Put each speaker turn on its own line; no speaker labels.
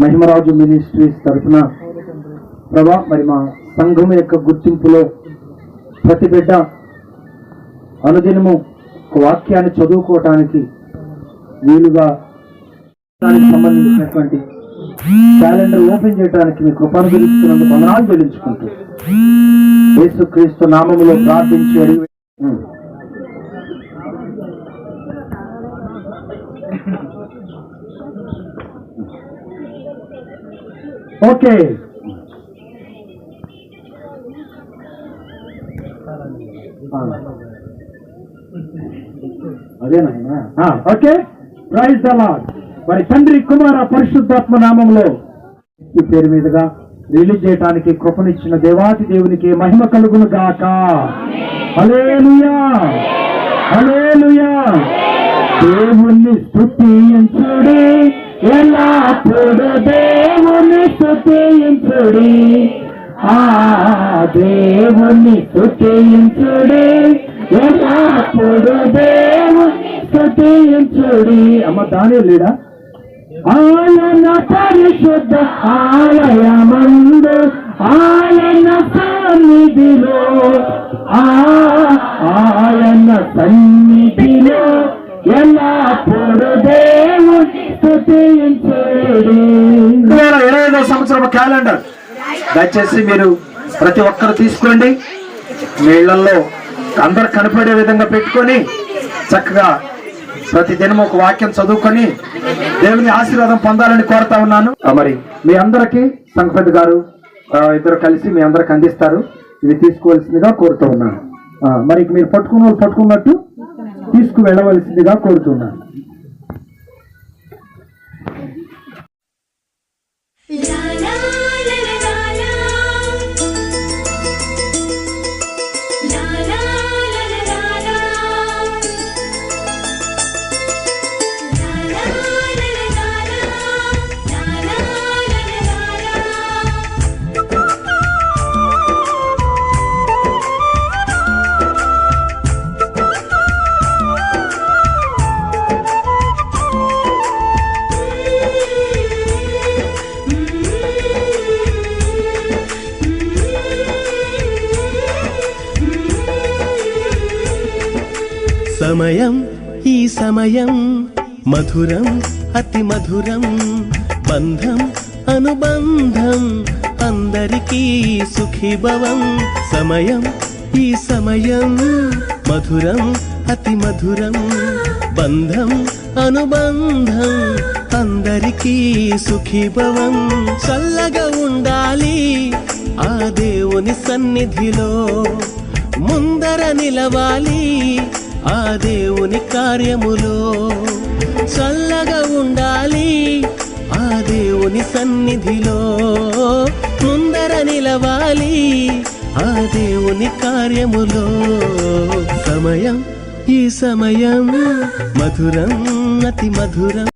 Mahimaraju ministries తరఫున ప్రభా మరి మా సంఘం యొక్క గుర్తింపులో ప్రతి బిడ్డ అనుదినము ఒక వాక్యాన్ని చదువుకోవటానికి వీలుగా దానికి సంబంధించినటువంటి క్యాలెండర్ ఓపెన్ చేయడానికి మీ కృపను గురించినందుకు వందనాలు చెల్లించుకుంటూ యేసుక్రీస్తు నామములో ప్రార్థించి అడిగి ఓకే అదేనా ఓకే ప్రైజ్ ద లార్డ్. మరి తండ్రి కుమార పరిశుద్ధాత్మ నామంలో ఈ పేరు మీదుగా రిలీజ్ చేయడానికి కృపనిచ్చిన దేవాతి దేవునికి మహిమ కలుగును గాక. హల్లెలూయా హల్లెలూయా. దేవుణ్ణి స్తుతించుడి ఎల్లప్పుడూ దేవుని స్తుతించుడి, ఆ దేవుని స్తుతించుడి ఎల్లప్పుడూ దేవుని స్తుతించుడి. అమ్మ దాని లేడా? ఆయన పరిశుద్ధ ఆలయమందు ఆయన సన్నిధిలో ఆయన సన్నిధిలో ఎల్లప్పుడూ దేవుని స్తుతించుడి. 2025వ సంవత్సరం క్యాలెండర్ దయచేసి మీరు ప్రతి ఒక్కరు తీసుకోండి. మీ ఇళ్లలో అందరు కనపడే విధంగా పెట్టుకొని చక్కగా ప్రతి దినం ఒక వాక్యం చదువుకొని దేవుని ఆశీర్వాదం పొందాలని కోరుతా ఉన్నాను. మరి మీ అందరికీ సంఘపతి గారు ఇద్దరు కలిసి మీ అందరికి అందిస్తారు. ఇవి తీసుకోవాల్సిందిగా కోరుతూ ఉన్నాను. మరి మీరు పట్టుకున్నట్టు తీసుకు వెళ్ళవలసిందిగా కోరుతున్నాను.
సమయం ఈ సమయం మధురం అతి మధురం, బంధం అనుబంధం అందరికీ సుఖీభవం. సమయం ఈ సమయం మధురం అతి మధురం, బంధం అనుబంధం అందరికీ సుఖీభవం. చల్లగా ఉండాలి ఆ దేవుని సన్నిధిలో, ముందర నిలవాలి ఆ దేవుని కార్యములో. చల్లగా ఉండాలి ఆ దేవుని సన్నిధిలో, ముందర నిలవాలి ఆ దేవుని కార్యములో. సమయం ఈ సమయం మధురం అతి మధురం.